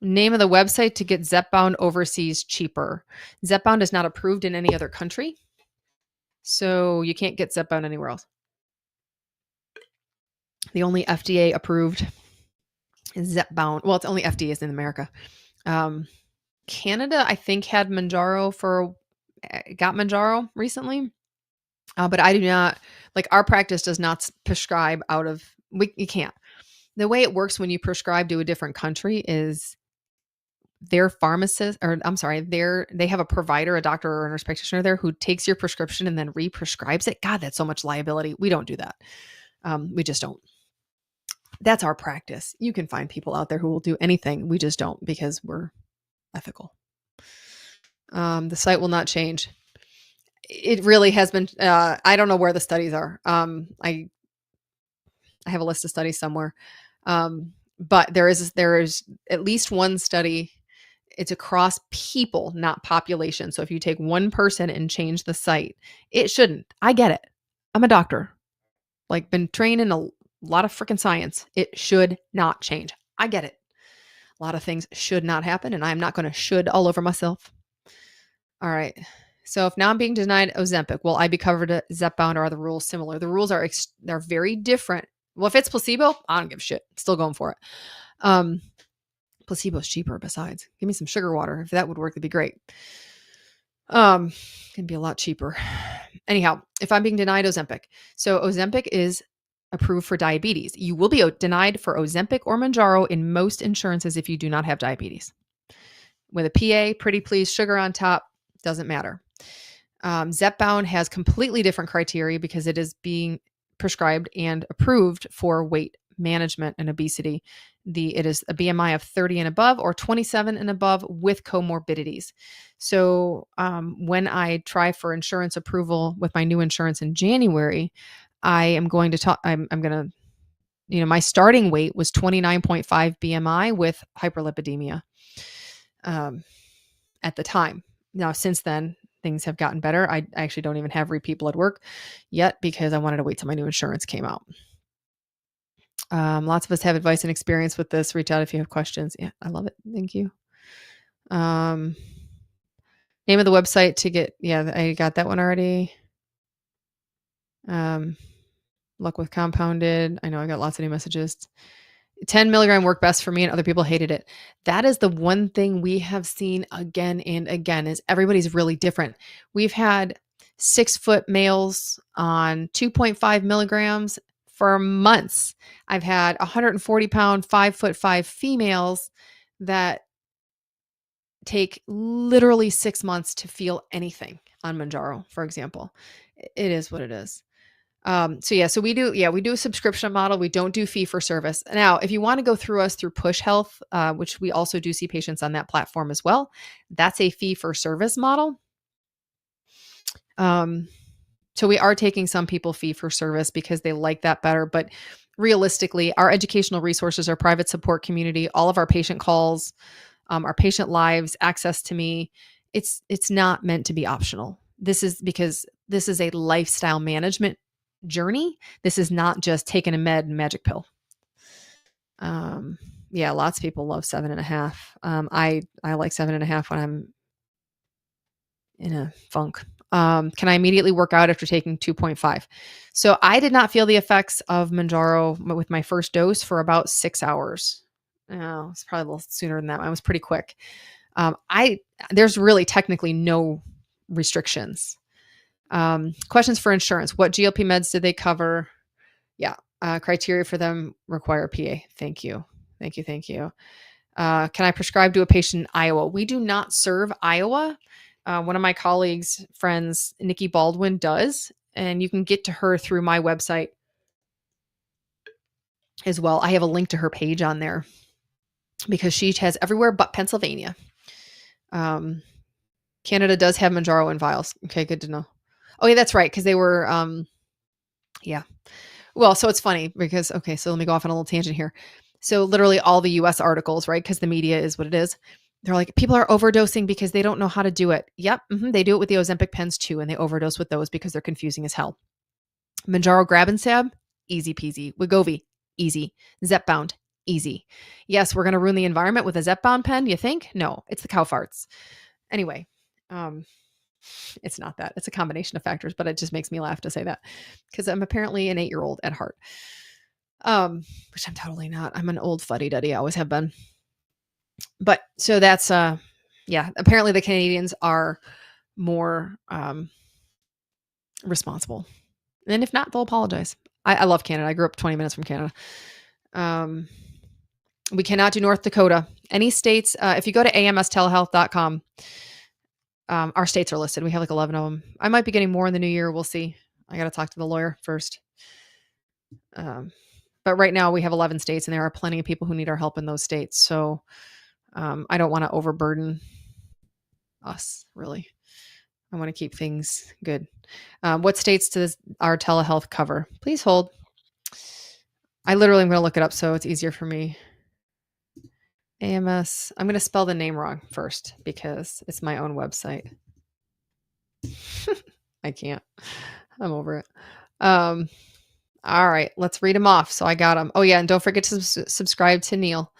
[SPEAKER 1] Name of the website to get Zepbound overseas cheaper. Zepbound is not approved in any other country, so you can't get Zepbound anywhere else. The only FDA approved is Zepbound. Well, it's only FDA is in America. Um, Canada, I think, had Manjaro got Manjaro recently, but I do not like our practice does not prescribe out of you can't. The way it works when you prescribe to a different country is their pharmacist, or I'm sorry, they have a provider, a doctor or a nurse practitioner there who takes your prescription and then re-prescribes it. God, that's so much liability. We don't do that. We just don't. That's our practice. You can find people out there who will do anything. We just don't because we're ethical. The site will not change. It really has been. I don't know where the studies are. I have a list of studies somewhere, but there is at least one study. It's across people, not population. So if you take one person and change the site, it shouldn't. I get it. I'm a doctor, like been trained in a lot of freaking science. It should not change. I get it. A lot of things should not happen, and I'm not going to should all over myself. All right. So if now I'm being denied Ozempic, will I be covered at Zepbound, or are the rules similar? The rules are they're very different. Well, if it's placebo, I don't give a shit. Still going for it. Placebo's cheaper besides. Give me some sugar water. If that would work, it'd be great. It'd be a lot cheaper. Anyhow, if I'm being denied Ozempic. So Ozempic is approved for diabetes. You will be denied for Ozempic or Manjaro in most insurances if you do not have diabetes. With a PA, pretty please, sugar on top, doesn't matter. Zepbound has completely different criteria because it is being prescribed and approved for weight management and obesity. It is a BMI of 30 and above or 27 and above with comorbidities. So when I try for insurance approval with my new insurance in January, I am going to talk. I'm going to, my starting weight was 29.5 BMI with hyperlipidemia at the time. Now, since then, things have gotten better. I actually don't even have repeat blood work yet because I wanted to wait till my new insurance came out. Lots of us have advice and experience with this. Reach out if you have questions. Yeah, I love it. Thank you. Name of the website to get, yeah, I got that one already. Luck with compounded. I know I got lots of new messages. 10 milligram worked best for me and other people hated it. That is the one thing we have seen again and again is everybody's really different. We've had 6-foot males on 2.5 milligrams for months. I've had 140 pound, 5'5" females that take literally 6 months to feel anything on Manjaro, for example. It is what it is. So we do a subscription model. We don't do fee for service. Now, if you want to go through us through Push Health, which we also do see patients on that platform as well, that's a fee for service model. So we are taking some people fee for service because they like that better. But realistically, our educational resources, our private support community, all of our patient calls, our patient lives, access to me, it's not meant to be optional. This is because this is a lifestyle management journey. This is not just taking a magic pill. Lots of people love 7.5. I like 7.5 when I'm in a funk. Can I immediately work out after taking 2.5? So I did not feel the effects of Manjaro with my first dose for about 6 hours. Oh, it's probably a little sooner than that. I was pretty quick. There's really technically no restrictions. Questions for insurance. What GLP meds did they cover? Yeah. Criteria for them require PA. Thank you. Can I prescribe to a patient in Iowa? We do not serve Iowa. One of my colleagues' friends, Nikki Baldwin, does, and you can get to her through my website. as well. I have a link to her page on there because she has everywhere but Pennsylvania. Canada does have Manjaro in vials. Okay, good to know. Oh yeah, that's right, because they were yeah. Well, so it's funny because okay, so let me go off on a little tangent here. So literally all the US articles, right? Because the media is what it is. They're like, people are overdosing because they don't know how to do it. Yep. They do it with the Ozempic pens too, and they overdose with those because they're confusing as hell. Manjaro grab and stab, easy peasy. Wegovy, easy. Zepbound, easy. Yes, we're going to ruin the environment with a Zepbound pen, you think? No, it's the cow farts. Anyway, it's not that. It's a combination of factors, but it just makes me laugh to say that because I'm apparently an 8-year-old at heart, which I'm totally not. I'm an old fuddy-duddy. I always have been. But so that's, yeah, apparently the Canadians are more responsible. And if not, they'll apologize. I love Canada. I grew up 20 minutes from Canada. We cannot do North Dakota. Any states, if you go to amstelehealth.com, our states are listed. We have like 11 of them. I might be getting more in the new year. We'll see. I got to talk to the lawyer first. But right now we have 11 states and there are plenty of people who need our help in those states. So I don't want to overburden us, really. I want to keep things good. What states does our telehealth cover? Please hold. I literally am going to look it up so it's easier for me. AMS. I'm going to spell the name wrong first because it's my own website. I can't. I'm over it. All right, let's read them off. So I got them. Oh yeah, and don't forget to subscribe to Neil.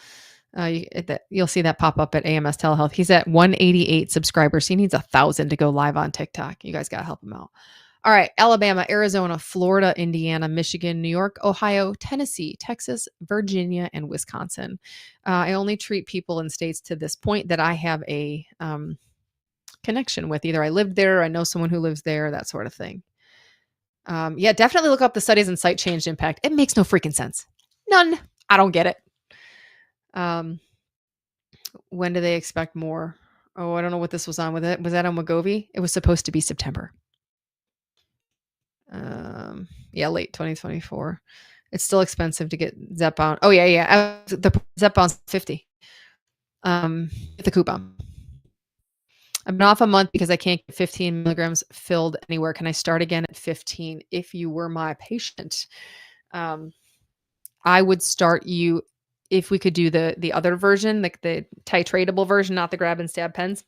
[SPEAKER 1] You'll see that pop up at AMS Telehealth. He's at 188 subscribers. He needs 1,000 to go live on TikTok. You guys got to help him out. All right, Alabama, Arizona, Florida, Indiana, Michigan, New York, Ohio, Tennessee, Texas, Virginia, and Wisconsin. I only treat people in states to this point that I have a connection with. Either I lived there, or I know someone who lives there, that sort of thing. Yeah, definitely look up the studies and site change impact. It makes no freaking sense. None. I don't get it. When do they expect more? Oh, I don't know what this was on with it. Was that on Wegovy? It was supposed to be September. Yeah, late 2024. It's still expensive to get Zepbound. Oh yeah. The Zepbound's 50. The coupon. I've been off a month because I can't get 15 milligrams filled anywhere. Can I start again at 15? If you were my patient, I would start you, if we could do the other version, like the titratable version, not the grab and stab pens.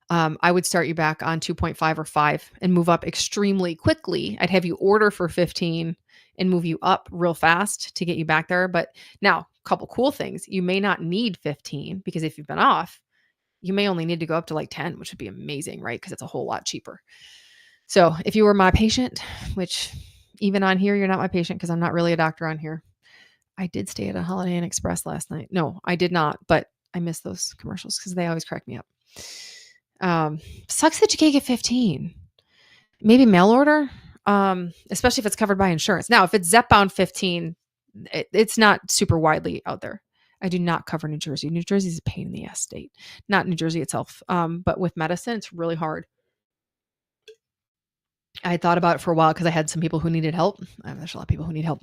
[SPEAKER 1] I would start you back on 2.5 or 5 and move up extremely quickly. I'd have you order for 15 and move you up real fast to get you back there. But now, a couple cool things. You may not need 15 because if you've been off, you may only need to go up to like 10, which would be amazing, right? Because it's a whole lot cheaper. So if you were my patient, which even on here, you're not my patient because I'm not really a doctor on here. I did stay at a Holiday Inn Express last night. No, I did not, but I miss those commercials because they always crack me up. Sucks that you can't get 15. Maybe mail order, especially if it's covered by insurance. Now, if it's Zepbound 15, it's not super widely out there. I do not cover New Jersey. New Jersey is a pain in the ass state. Not New Jersey itself, but with medicine, it's really hard. I thought about it for a while because I had some people who needed help. There's a lot of people who need help.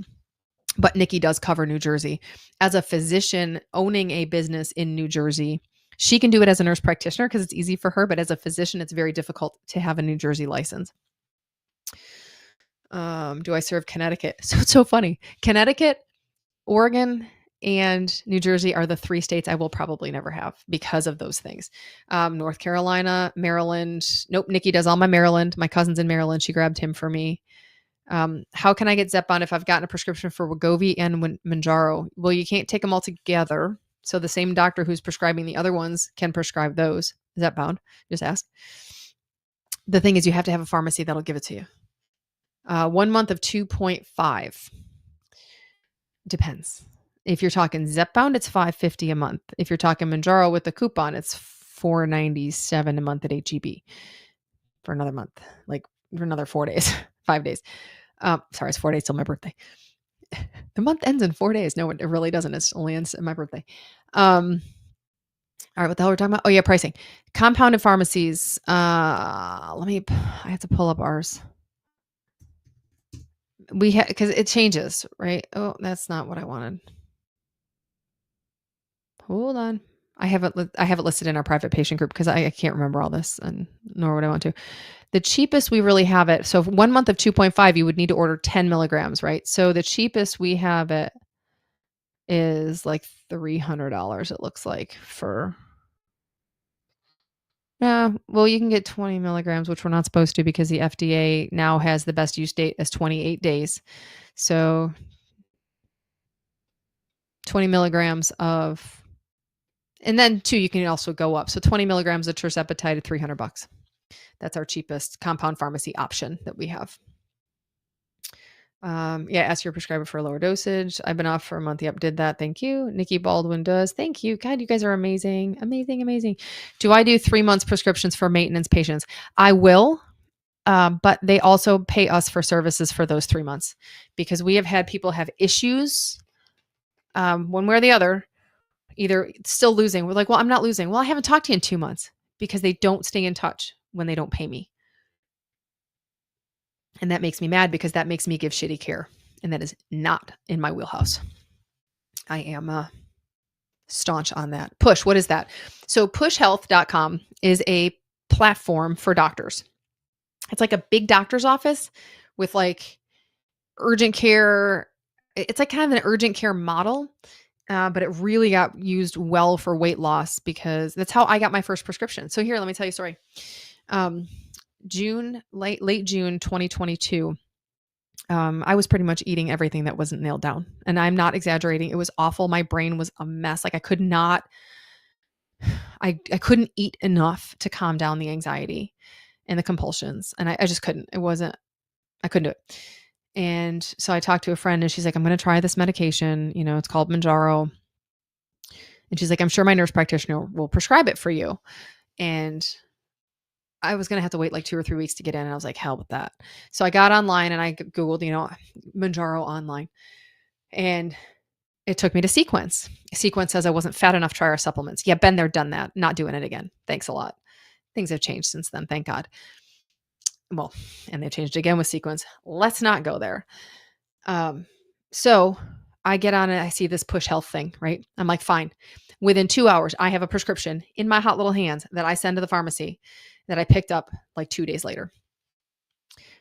[SPEAKER 1] But Nikki does cover New Jersey. As a physician owning a business in New Jersey, she can do it as a nurse practitioner because it's easy for her. But as a physician, it's very difficult to have a New Jersey license. Do I serve Connecticut? So it's so funny. Connecticut, Oregon, and New Jersey are the 3 states I will probably never have because of those things. North Carolina, Maryland. Nope, Nikki does all my Maryland. My cousin's in Maryland. She grabbed him for me. How can I get Zepbound if I've gotten a prescription for Wegovy and Manjaro? Well, you can't take them all together. So the same doctor who's prescribing the other ones can prescribe those. Zepbound. Just ask. The thing is, you have to have a pharmacy that'll give it to you. 1 month of 2.5. Depends. If you're talking Zepbound, it's $5.50 a month. If you're talking Manjaro with the coupon, it's $4.97 a month at HEB for another month, like for another 4 days, 5 days. Sorry, it's 4 days till my birthday. The month ends in 4 days. No, it really doesn't. It's only ends at my birthday. All right, what the hell we're talking about? Oh yeah, pricing. Compounded pharmacies. I have to pull up ours. because it changes, right? Oh, that's not what I wanted. Hold on. I have it listed in our private patient group because I can't remember all this, and nor would I want to. The cheapest we really have it. So 1 month of 2.5, you would need to order 10 milligrams, right? So the cheapest we have it is like $300. It looks like for yeah. Well, you can get 20 milligrams, which we're not supposed to because the FDA now has the best use date as 28 days. So 20 milligrams of, and then too, you can also go up. So 20 milligrams of tirzepatide at $300. That's our cheapest compound pharmacy option that we have. Yeah, ask your prescriber for a lower dosage. I've been off for a month. Yep, did that. Thank you. Nikki Baldwin does. Thank you. God, you guys are amazing. Amazing, amazing. Do I do 3 months prescriptions for maintenance patients? I will, but they also pay us for services for those 3 months because we have had people have issues one way or the other, either still losing. We're like, well, I'm not losing. Well, I haven't talked to you in 2 months because they don't stay in touch when they don't pay me. And that makes me mad because that makes me give shitty care. And that is not in my wheelhouse. I am staunch on that. Push, what is that? So pushhealth.com is a platform for doctors. It's like a big doctor's office with like urgent care. It's like kind of an urgent care model, but it really got used well for weight loss because that's how I got my first prescription. So here, let me tell you a story. Late June 2022, I was pretty much eating everything that wasn't nailed down. And I'm not exaggerating. It was awful. My brain was a mess. Like I couldn't eat enough to calm down the anxiety and the compulsions. And I just couldn't. I couldn't do it. And so I talked to a friend and she's like, I'm going to try this medication. You know, it's called Mounjaro. And she's like, I'm sure my nurse practitioner will prescribe it for you. And I was going to have to wait like 2 or 3 weeks to get in. And I was like, hell with that. So I got online and I Googled, Mounjaro online. And it took me to Sequence. Sequence says I wasn't fat enough to try our supplements. Yeah, been there, done that. Not doing it again. Thanks a lot. Things have changed since then. Thank God. Well, and they've changed again with Sequence. Let's not go there. So I get on it. I see this Push Health thing, right? I'm like, fine. Within 2 hours, I have a prescription in my hot little hands that I send to the pharmacy that I picked up like 2 days later.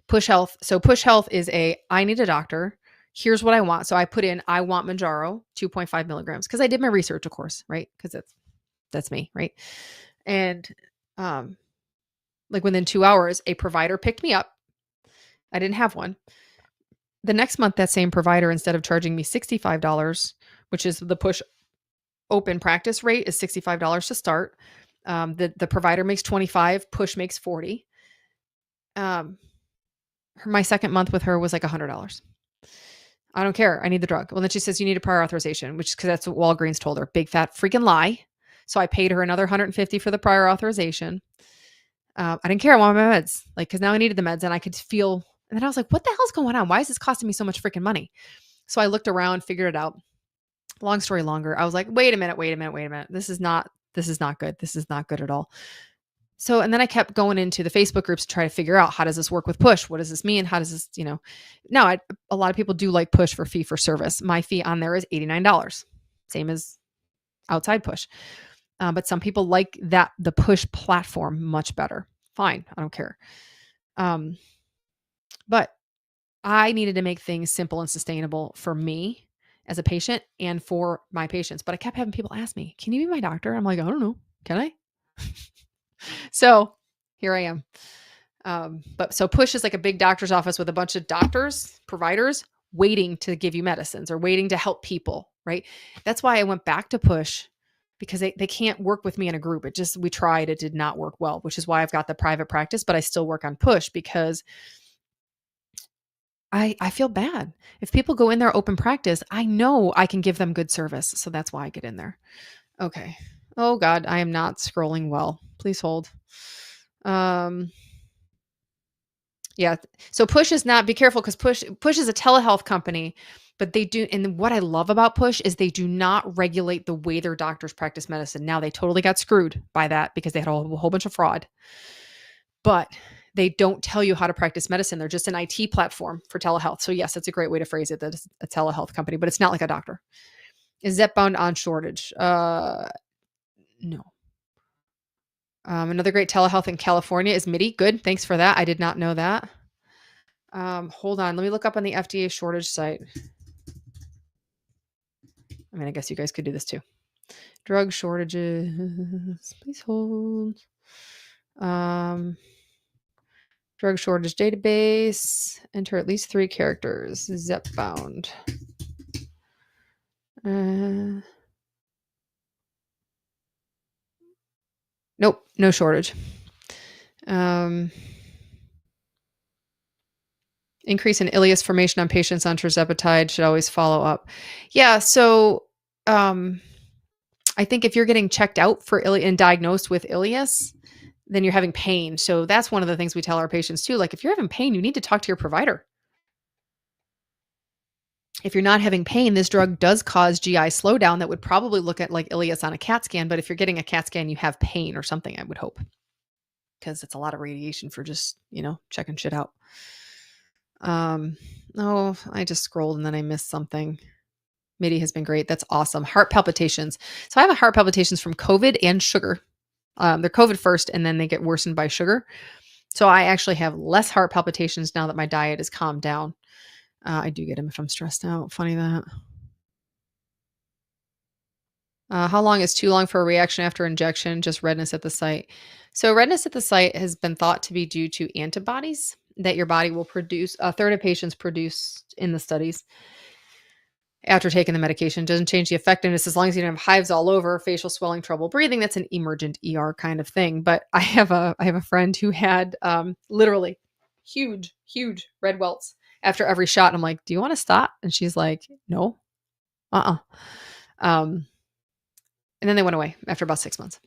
[SPEAKER 1] Push Health. So Push Health is I need a doctor. Here's what I want. So I put in, I want Mounjaro, 2.5 milligrams. Cause I did my research, of course, right? Cause that's me. Right. And, like within 2 hours, a provider picked me up. I didn't have one. The next month, that same provider, instead of charging me $65, which is the Push open practice rate is $65 to start. The provider makes 25, Push makes 40. My second month with her was like $100. I don't care. I need the drug. Well, then she says you need a prior authorization, which is because that's what Walgreens told her. Big fat freaking lie. So I paid her another $150 for the prior authorization. I didn't care. I wanted my meds, like, because now I needed the meds and I could feel. And then I was like, what the hell's going on? Why is this costing me so much freaking money? So I looked around, figured it out. Long story longer. I was like, wait a minute. This is not good. This is not good at all. So, and then I kept going into the Facebook groups to try to figure out, how does this work with Push? What does this mean? How does this, now a lot of people do like Push for fee for service. My fee on there is $89, same as outside Push. But some people like the Push platform much better. Fine. I don't care. But I needed to make things simple and sustainable for me as a patient and for my patients. But I kept having people ask me, can you be my doctor? I'm like, I don't know. Can I? So here I am. But so Push is like a big doctor's office with a bunch of doctors, providers waiting to give you medicines or waiting to help people, right? That's why I went back to Push, because they can't work with me in a group. We tried, it did not work well, which is why I've got the private practice, but I still work on Push because I feel bad. If people go in their open practice, I know I can give them good service. So that's why I get in there. Okay. Oh God, I am not scrolling well. Please hold. Yeah. So Push is not, be careful, because Push is a telehealth company, but they do. And what I love about Push is they do not regulate the way their doctors practice medicine. Now they totally got screwed by that because they had a whole bunch of fraud, but They don't tell you how to practice medicine. They're just an IT platform for telehealth. So yes, it's a great way to phrase it, that it's a telehealth company, but it's not like a doctor. Is Zepbound on shortage? No. Another great telehealth in California is MIDI. Good. Thanks for that. I did not know that. Hold on. Let me look up on the FDA shortage site. I mean, I guess you guys could do this too. Drug shortages. Please hold. Drug shortage database. Enter at least 3 characters. Zepbound. Nope, no shortage. Increase in ileus formation on patients on tirzepatide should always follow up. Yeah, so I think if you're getting checked out for and diagnosed with ileus, then you're having pain. So that's one of the things we tell our patients too. Like if you're having pain, you need to talk to your provider. If you're not having pain, this drug does cause GI slowdown that would probably look at like ileus on a CAT scan. But if you're getting a CAT scan, you have pain or something, I would hope. Because it's a lot of radiation for just, checking shit out. Oh, I just scrolled and then I missed something. MIDI has been great. That's awesome. Heart palpitations. So I have a heart palpitations from COVID and sugar. They're COVID first and then they get worsened by sugar. So I actually have less heart palpitations now that my diet is calmed down. I do get them if I'm stressed out. Funny that. How long is too long for a reaction after injection? Just redness at the site. So redness at the site has been thought to be due to antibodies that your body will produce. A third of patients produced in the studies after taking the medication. Doesn't change the effectiveness as long as you don't have hives all over, facial swelling, trouble breathing. That's an emergent ER kind of thing. But I have a friend who had literally huge red welts after every shot. And I'm like, do you want to stop? And she's like, no. And then they went away after about 6 months.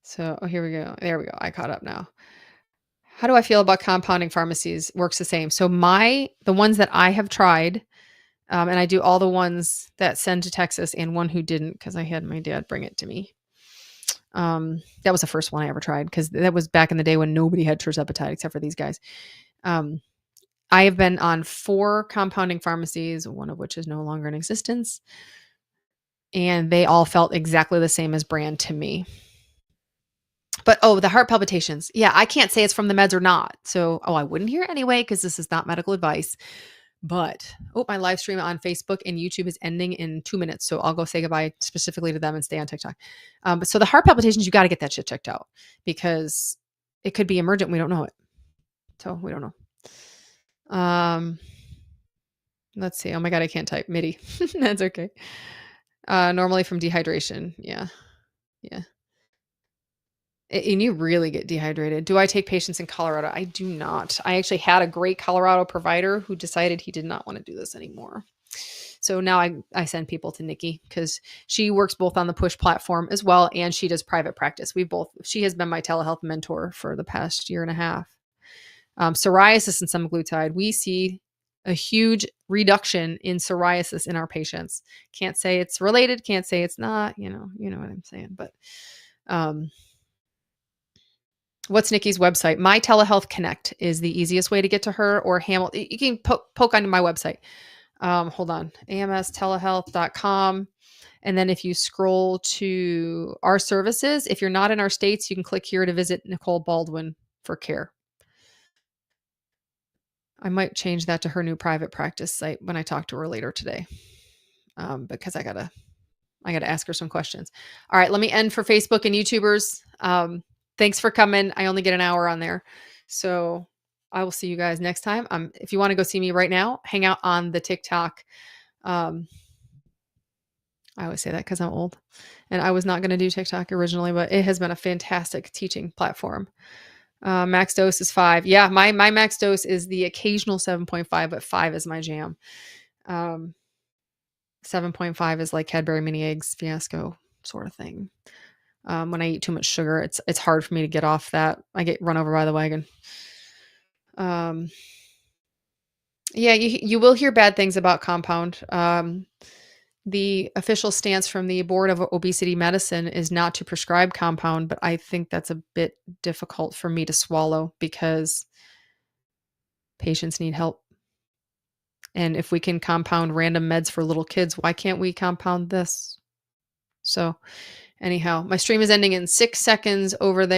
[SPEAKER 1] So here we go. There we go. I caught up now. How do I feel about compounding pharmacies? Works the same. So the ones that I have tried, and I do all the ones that send to Texas and one who didn't because I had my dad bring it to me. That was the first one I ever tried because that was back in the day when nobody had tirzepatide except for these guys. I have been on 4 compounding pharmacies, one of which is no longer in existence. And they all felt exactly the same as brand to me. But, the heart palpitations. Yeah, I can't say it's from the meds or not. So, I wouldn't hear anyway because this is not medical advice. But, my live stream on Facebook and YouTube is ending in 2 minutes. So I'll go say goodbye specifically to them and stay on TikTok. So the heart palpitations, you got to get that shit checked out because it could be emergent. We don't know it. So we don't know. Let's see. Oh my God, I can't type MIDI. That's okay. Normally from dehydration. Yeah. And you really get dehydrated. Do I take patients in Colorado? I do not. I actually had a great Colorado provider who decided he did not want to do this anymore. So now I send people to Nikki because she works both on the push platform as well. And she does private practice. She has been my telehealth mentor for the past year and a half. Psoriasis and semaglutide. We see a huge reduction in psoriasis in our patients. Can't say it's related. Can't say it's not, you know what I'm saying, but, what's Nikki's website? My Telehealth Connect is the easiest way to get to her, or Hamilton. You can poke on my website. Hold on. amstelehealth.com. And then if you scroll to our services, if you're not in our states, you can click here to visit Nicole Baldwin for care. I might change that to her new private practice site when I talk to her later today. Because I gotta ask her some questions. All right, let me end for Facebook and YouTubers. Thanks for coming. I only get an hour on there. So I will see you guys next time. If you want to go see me right now, hang out on the TikTok. I always say that because I'm old. And I was not going to do TikTok originally, but it has been a fantastic teaching platform. Max dose is 5. Yeah, my max dose is the occasional 7.5, but 5 is my jam. 7.5 is like Cadbury mini eggs fiasco sort of thing. When I eat too much sugar, it's hard for me to get off that. I get run over by the wagon. Yeah, you will hear bad things about compound. The official stance from the Board of Obesity Medicine is not to prescribe compound, but I think that's a bit difficult for me to swallow because patients need help. And if we can compound random meds for little kids, why can't we compound this? So, anyhow, my stream is ending in 6 seconds over there.